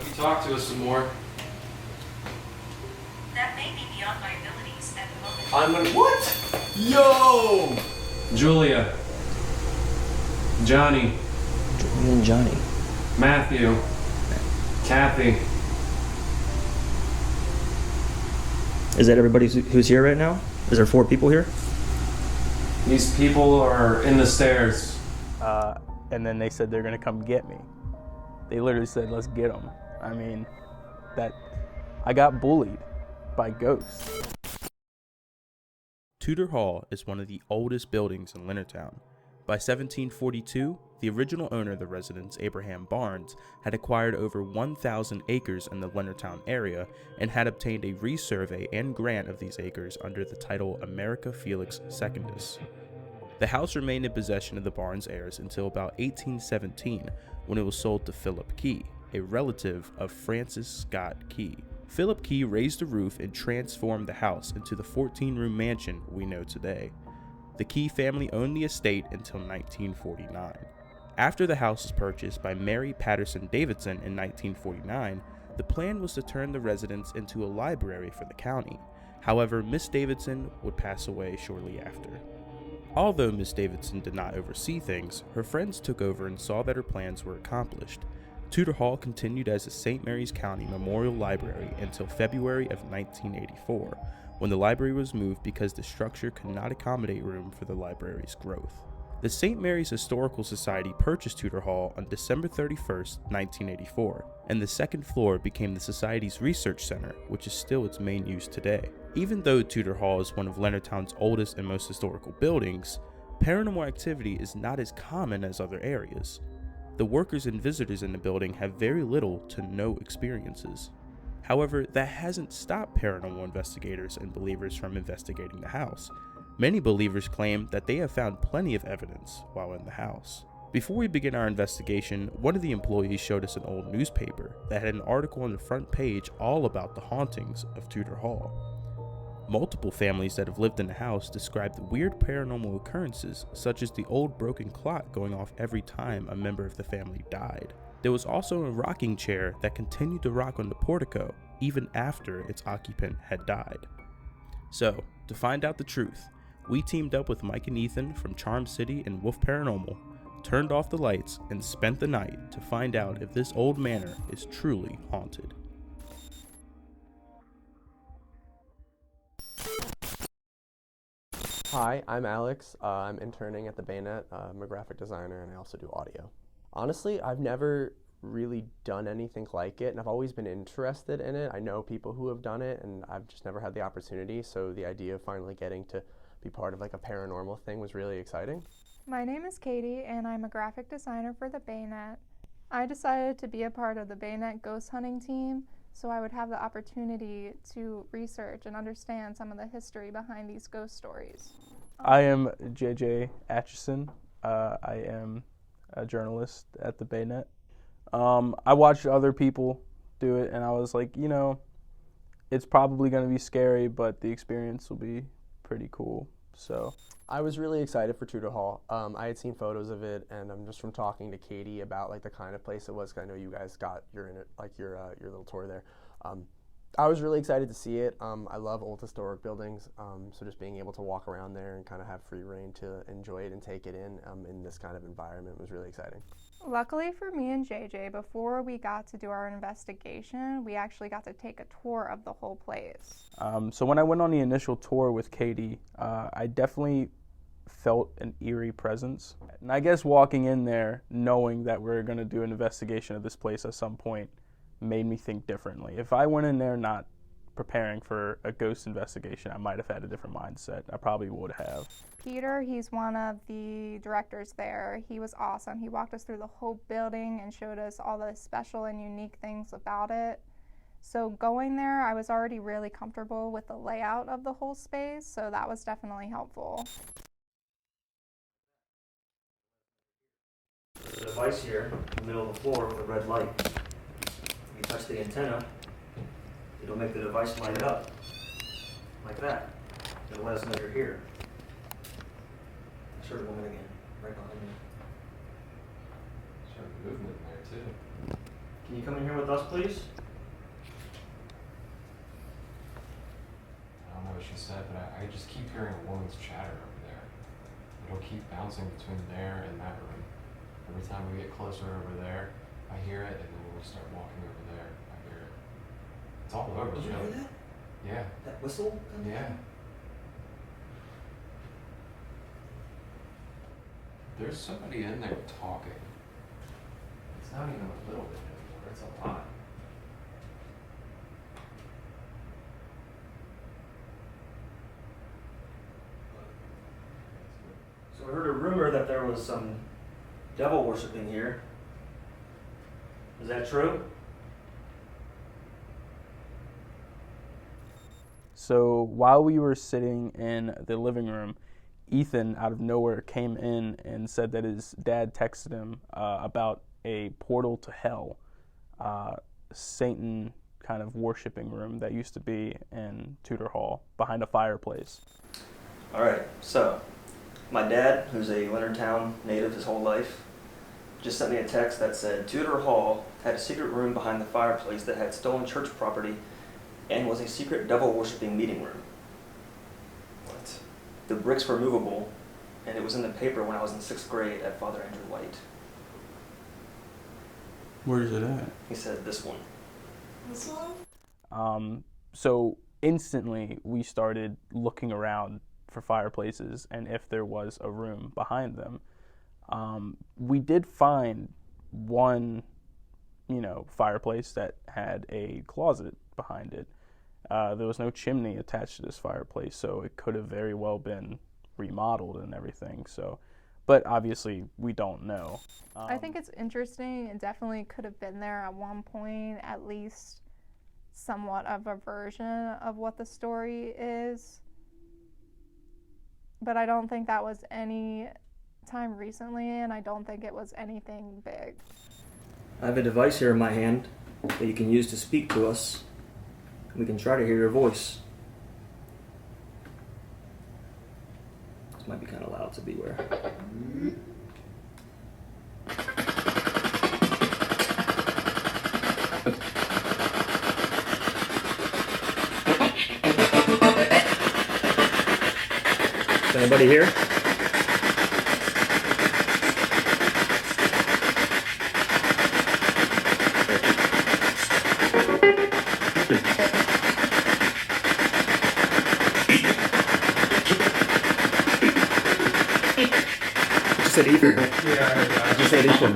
you talk to us some more. That may be beyond my abilities at the moment. I'm gonna. What? Yo! Julia. Johnny. Me and Johnny. Matthew. Kathy. Is that everybody who's here right now? Is there 4 people here? These people are in the stairs. And then they said they're gonna come get me. They literally said, let's get them. I mean, I got bullied by ghosts. Tudor Hall is one of the oldest buildings in Leonardtown. By 1742, the original owner of the residence, Abraham Barnes, had acquired over 1,000 acres in the Leonardtown area and had obtained a resurvey and grant of these acres under the title America Felix Secundus. The house remained in possession of the Barnes heirs until about 1817, when it was sold to Philip Key, a relative of Francis Scott Key. Philip Key raised the roof and transformed the house into the 14-room mansion we know today. The Key family owned the estate until 1949. After the house was purchased by Mary Patterson Davidson in 1949, the plan was to turn the residence into a library for the county. However, Miss Davidson would pass away shortly after. Although Miss Davidson did not oversee things, her friends took over and saw that her plans were accomplished. Tudor Hall continued as a St. Mary's County Memorial Library until February of 1984, when the library was moved because the structure could not accommodate room for the library's growth. The St. Mary's Historical Society purchased Tudor Hall on December 31st, 1984, and the second floor became the Society's research center, which is still its main use today. Even though Tudor Hall is one of Leonardtown's oldest and most historical buildings, paranormal activity is not as common as other areas. The workers and visitors in the building have very little to no experiences. However, that hasn't stopped paranormal investigators and believers from investigating the house. Many believers claim that they have found plenty of evidence while in the house. Before we begin our investigation, one of the employees showed us an old newspaper that had an article on the front page all about the hauntings of Tudor Hall. Multiple families that have lived in the house described weird paranormal occurrences, such as the old broken clock going off every time a member of the family died. There was also a rocking chair that continued to rock on the portico even after its occupant had died. So, to find out the truth, we teamed up with Mike and Ethan from Charm City and Wulf Paranormal, turned off the lights, and spent the night to find out if this old manor is truly haunted. Hi, I'm Alex. I'm interning at the Bayonet. I'm a graphic designer and I also do audio. Honestly, I've never really done anything like it, and I've always been interested in it. I know people who have done it, and I've just never had the opportunity, so the idea of finally getting to be part of like a paranormal thing was really exciting. My name is Katie, and I'm a graphic designer for the Bayonet. I decided to be a part of the Bayonet ghost hunting team so I would have the opportunity to research and understand some of the history behind these ghost stories. I am JJ Atchison. I am a journalist at the Bayonet. I watched other people do it, and I was like, you know, it's probably going to be scary, but the experience will be pretty cool. So I was really excited for Tudor Hall. I had seen photos of it, and I'm just from talking to Katie about like the kind of place it was. 'Cause I know you guys got your little tour there. I was really excited to see it. I love old historic buildings, so just being able to walk around there and kind of have free reign to enjoy it and take it in this kind of environment was really exciting. Luckily for me and JJ, before we got to do our investigation, we actually got to take a tour of the whole place. So when I went on the initial tour with Katie, I definitely felt an eerie presence. And I guess walking in there, knowing that we're going to do an investigation of this place at some point, made me think differently. If I went in there not preparing for a ghost investigation, I might have had a different mindset. I probably would have. Peter, he's one of the directors there. He was awesome. He walked us through the whole building and showed us all the special and unique things about it. So going there, I was already really comfortable with the layout of the whole space, so that was definitely helpful. There's a device here in the middle of the floor with a red light. You touch the antenna, it'll make the device light up like that. It'll let us know you're here. Show the woman again, right behind me. Sharp movement there too. Can you come in here with us, please? I don't know what she said, but I just keep hearing a woman's chatter over there. It'll keep bouncing between there and that room. Every time we get closer over there, I hear it, and then when we start walking over there, I hear it. It's all over. Did you really. hear that? Yeah. That whistle? Yeah. There's somebody in there talking. It's not even a little bit anymore, it's a lot. So I heard a rumor that there was some devil worshiping here. Is that true? So while we were sitting in the living room, Ethan out of nowhere came in and said that his dad texted him about a portal to hell, Satan kind of worshiping room that used to be in Tudor Hall behind a fireplace. All right, so my dad, who's a Leonardtown native his whole life, just sent me a text that said Tudor Hall had a secret room behind the fireplace that had stolen church property and was a secret devil-worshipping meeting room. What? The bricks were movable, and it was in the paper when I was in 6th grade at Father Andrew White. Where is it at? He said this one. So instantly we started looking around for fireplaces and if there was a room behind them. We did find one, fireplace that had a closet behind it. There was no chimney attached to this fireplace, so it could have very well been remodeled and everything. So, but obviously we don't know. I think it's interesting. It definitely could have been there at one point, at least somewhat of a version of what the story is. But I don't think that was any time recently, and I don't think it was anything big. I have a device here in my hand that you can use to speak to us. We can try to hear your voice. This might be kind of loud, so beware. Is anybody here? You said Ethan. Yeah, you said Ethan.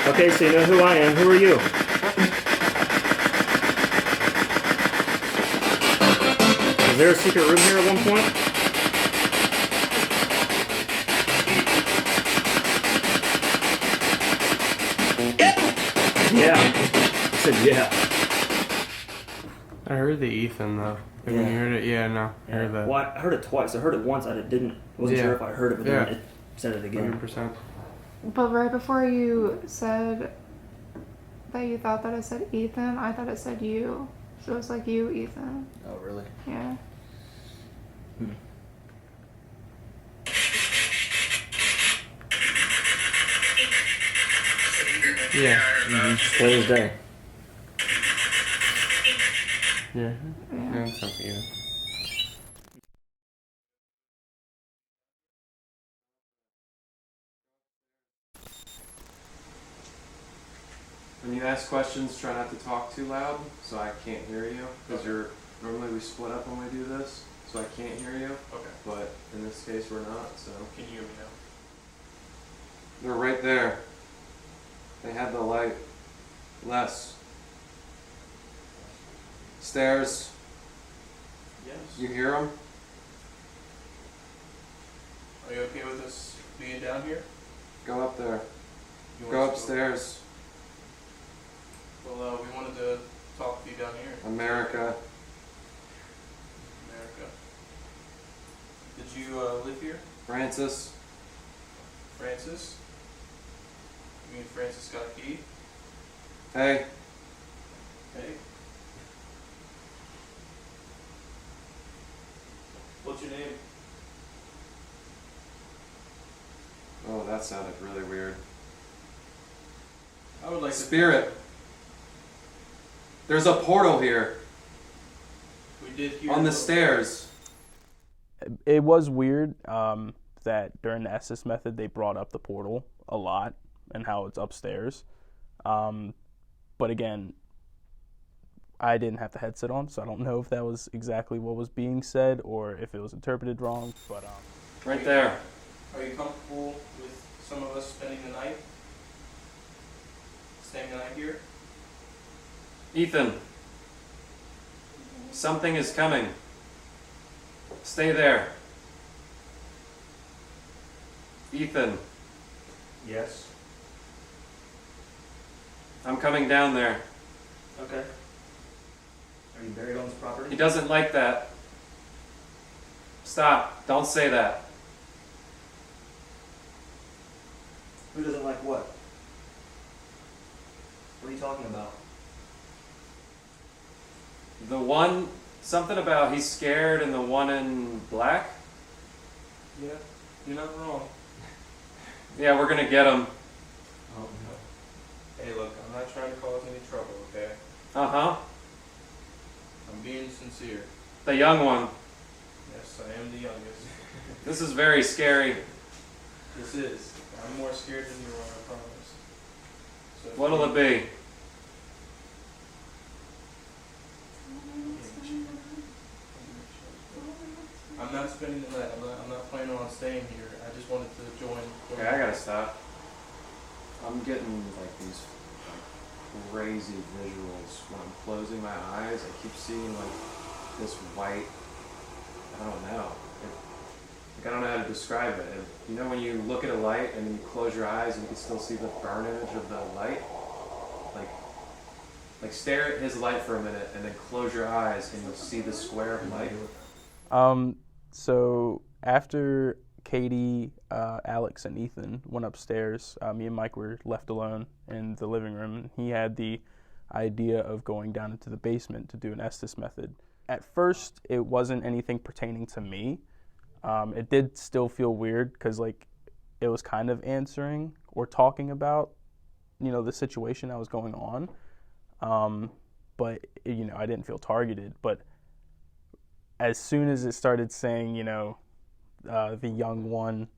Okay, so you know who I am. Who are you? Is there a secret room here at one point? Yeah. I said yeah. I heard the Ethan though. Like when you heard it, no, I heard that. Well, I heard it twice. I heard it once. I wasn't sure if I heard it, but then it said it again. 100%. But right before you said that you thought that it said Ethan, I thought it said you. So it's like you, Ethan. Oh, really? Yeah. Yeah. Clear as day. Yeah. Yeah. That's something even. When you ask questions, try not to talk too loud so I can't hear you. Because normally we split up when we do this, so I can't hear you. Okay. But in this case, we're not, so. Can you hear me now? They're right there. They had the light. Less. Stairs. Yes. You hear them? Are you okay with us being down here? Go up there. You Go want us to upstairs. Well, we wanted to talk to you down here. America. America. Did you live here? Francis. Francis? You mean Francis got a key? Hey. Hey. What's your name? Oh, that sounded really weird. I would like Spirit. There's a portal here We did hear on the about- stairs. It was weird that during the Estes method they brought up the portal a lot and how it's upstairs. But again, I didn't have the headset on, so I don't know if that was exactly what was being said or if it was interpreted wrong. But Right there. Are you comfortable with some of us spending the night? Staying the night here? Ethan. Something is coming. Stay there. Ethan, Yes. I'm coming down there. Okay. Are you buried on this property? He doesn't like that. Stop. Don't say that. Who doesn't like what? What are you talking about? The one, something about he's scared and the one in black? Yeah, you're not wrong. Yeah, we're gonna get him. Oh no. Hey, look, I'm not trying to cause any trouble, okay? Uh-huh. I'm being sincere. The young one. Yes, I am the youngest. This is very scary. This is. I'm more scared than you are, I promise. So if What'll you- it be? I'm not spending the night. I'm not planning on staying here. I just wanted to join. Okay, I gotta stop. I'm getting like these like crazy visuals when I'm closing my eyes. I keep seeing like this white. I don't know. Like I don't know how to describe it. You know when you look at a light and then you close your eyes and you can still see the burn image of the light. Like stare at his light for a minute and then close your eyes and you'll see the square of light. So after Katie, Alex, and Ethan went upstairs, me and Mike were left alone in the living room. He had the idea of going down into the basement to do an Estes method. At first, it wasn't anything pertaining to me. It did still feel weird because like it was kind of answering or talking about, you know, the situation that was going on. But you know, I didn't feel targeted. But as soon as it started saying, you know, the young one,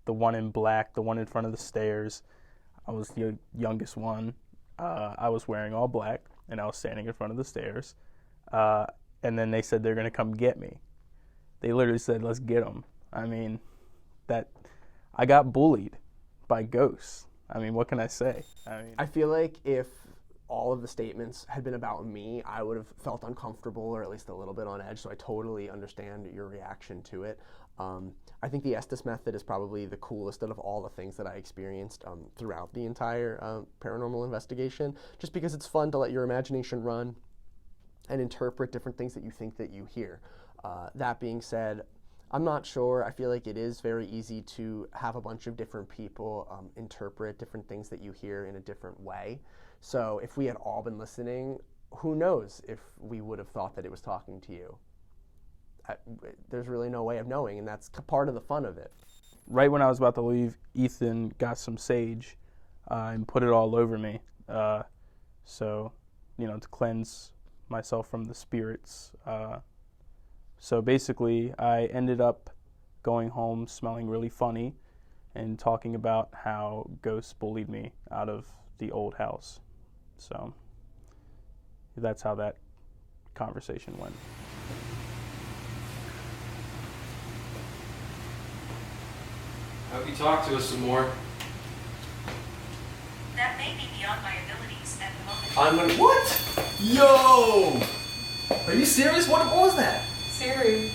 the one in black, the one in front of the stairs, I was the youngest one. I was wearing all black, and I was standing in front of the stairs. And then they said they're going to come get me. They literally said, let's get them. I mean, I got bullied by ghosts. I mean, what can I say? I feel like if all of the statements had been about me, I would have felt uncomfortable or at least a little bit on edge, so I totally understand your reaction to it. I think the Estes method is probably the coolest out of all the things that I experienced throughout the entire paranormal investigation, just because it's fun to let your imagination run and interpret different things that you think that you hear. That being said, I'm not sure. I feel like it is very easy to have a bunch of different people interpret different things that you hear in a different way. So if we had all been listening, who knows if we would have thought that it was talking to you. There's really no way of knowing, and that's part of the fun of it. Right when I was about to leave, Ethan got some sage and put it all over me. So, you know, to cleanse myself from the spirits. So basically, I ended up going home smelling really funny and talking about how ghosts bullied me out of the old house. So that's how that conversation went. I hope you talk to us some more. That may be beyond my abilities at the moment. I'm gonna. What? Yo! Are you serious? What was that? Siri.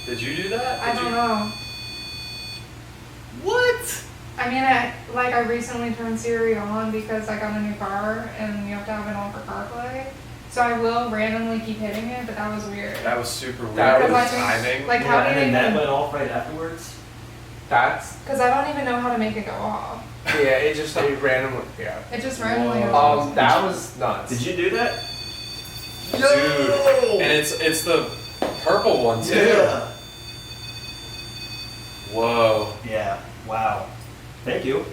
Did you do that? I don't know. What? I mean, I recently turned Siri on because I got a new car and you have to have it on for CarPlay. So I will randomly keep hitting it, but that was weird. That was super weird. That Because was I think, timing. like, how do you and then that even? went off right afterwards. That's Because I don't even know how to make it go off. Yeah, it just randomly. Yeah. It just randomly. That was nuts. Did you do that? Dude. And it's the purple one too. Yeah. Whoa. Yeah. Wow. Thank you.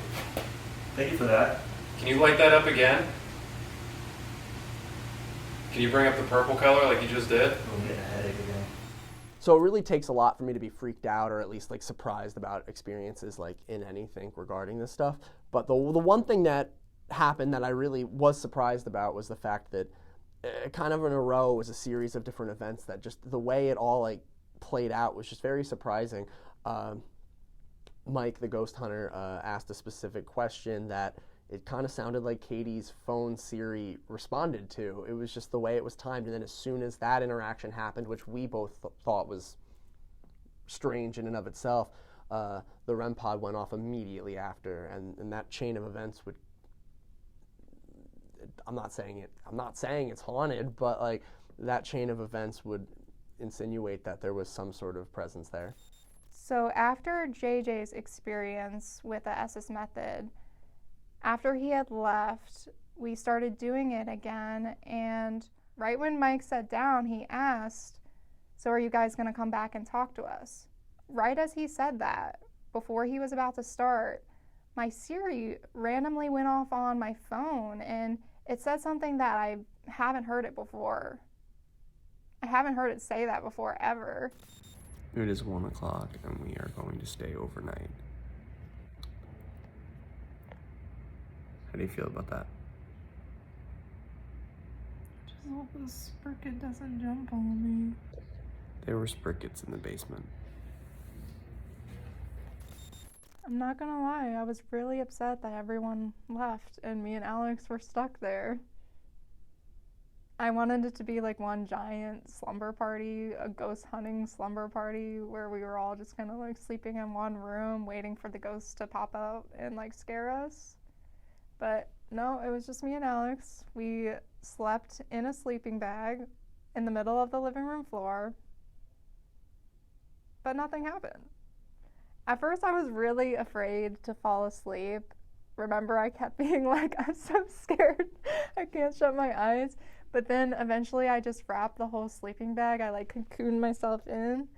Thank you for that. Can you light that up again? Can you bring up the purple color like you just did? I'm getting a headache again. So it really takes a lot for me to be freaked out or at least like surprised about experiences like in anything regarding this stuff. But the one thing that happened that I really was surprised about was the fact that kind of in a row was a series of different events that just the way it all like played out was just very surprising. Mike, the ghost hunter, asked a specific question that it kind of sounded like Katie's phone Siri responded to. It was just the way it was timed. And then as soon as that interaction happened, which we both thought was strange in and of itself, the REM pod went off immediately after. And that chain of events would, I'm not saying it's haunted, but like that chain of events would insinuate that there was some sort of presence there. So after JJ's experience with the SS method, after he had left, we started doing it again, and right when Mike sat down, he asked, "So are you guys going to come back and talk to us?" Right as he said that, before he was about to start, my Siri randomly went off on my phone, and it said something that I haven't heard it before. I haven't heard it say that before, ever. It is 1 o'clock and we are going to stay overnight. How do you feel about that? Just hope this sprocket doesn't jump on me. There were sprockets in the basement. I'm not gonna lie, I was really upset that everyone left and me and Alex were stuck there. I wanted it to be like one giant slumber party, a ghost hunting slumber party where we were all just kind of like sleeping in one room waiting for the ghosts to pop out and like scare us. But no, it was just me and Alex. We slept in a sleeping bag in the middle of the living room floor, but nothing happened. At first I was really afraid to fall asleep. Remember, I kept being like, I'm so scared, I can't shut my eyes. But then eventually I just wrapped the whole sleeping bag. I like cocooned myself in.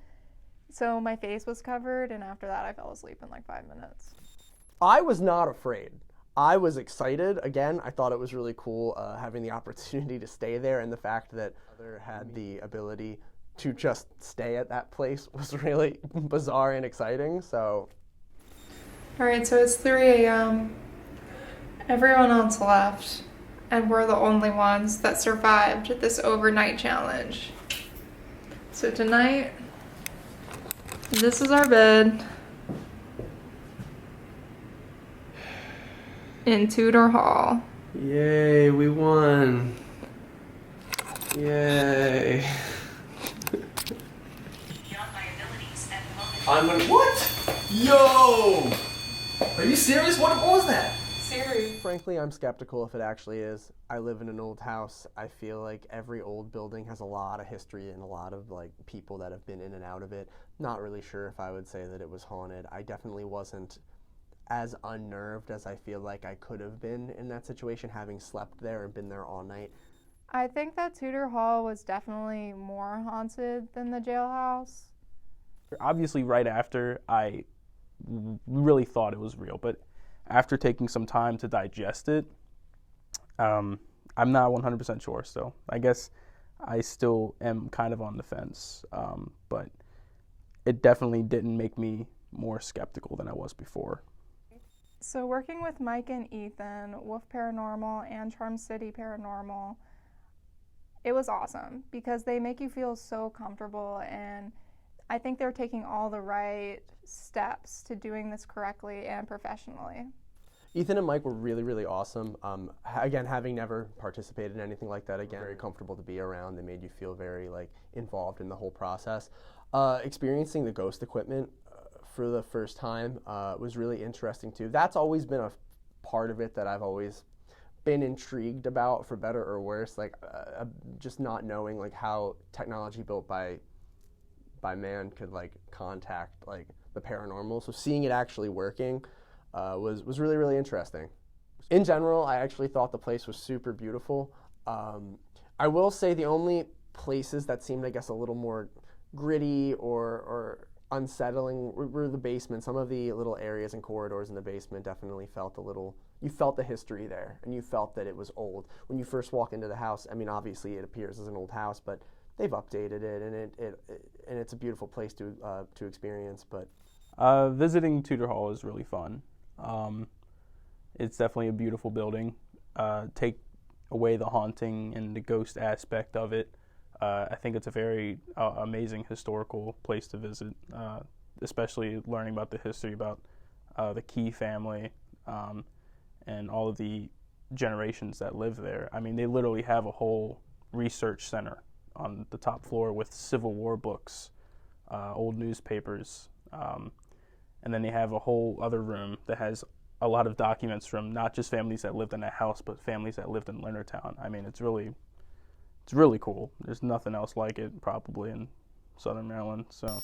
So my face was covered, and after that I fell asleep in like 5 minutes. I was not afraid. I was excited. Again, I thought it was really cool having the opportunity to stay there, and the fact that other had the ability to just stay at that place was really bizarre and exciting. So, all right, so it's 3 a.m. Everyone else left, and we're the only ones that survived this overnight challenge. So tonight, this is our bed in Tudor Hall. Yay, we won. Yay. Beyond my abilities at the moment. I'm gonna. What? Yo! Are you serious? What was that? Siri. frankly, I'm skeptical if it actually is. I live in an old house. I feel like every old building has a lot of history and a lot of like people that have been in and out of it. Not really sure if I would say that it was haunted. I definitely wasn't as unnerved as I feel like I could have been in that situation, having slept there and been there all night. I think that Tudor Hall was definitely more haunted than the jailhouse. Obviously, right after, I really thought it was real, but after taking some time to digest it, I'm not 100% sure. So I guess I still am kind of on the fence, but it definitely didn't make me more skeptical than I was before. So working with Mike and Ethan, Wulf Paranormal and Charm City Paranormal, it was awesome because they make you feel so comfortable, and I think they're taking all the right steps to doing this correctly and professionally. Ethan and Mike were really, really awesome. Again, having never participated in anything like that, again, very comfortable to be around. They made you feel very involved in the whole process. Experiencing the ghost equipment for the first time was really interesting too. That's always been a part of it that I've always been intrigued about, for better or worse. Just not knowing how technology built by man could contact the paranormal. So seeing it actually working was really, really interesting. In general, I actually thought the place was super beautiful. I will say the only places that seemed, I guess, a little more gritty or unsettling were the basement. Some of the little areas and corridors in the basement definitely felt a little you felt the history there, and you felt that it was old. When you first walk into the house, I mean, obviously it appears as an old house, but they've updated it, and it's a beautiful place to experience. But visiting Tudor Hall is really fun. It's definitely a beautiful building. Take away the haunting and the ghost aspect of it. I think it's a very amazing historical place to visit, especially learning about the history about the Key family and all of the generations that live there. I mean, they literally have a whole research center on the top floor with Civil War books, old newspapers, and then they have a whole other room that has a lot of documents from not just families that lived in that house, but families that lived in Leonardtown. I mean, it's really cool. There's nothing else like it probably in Southern Maryland. So.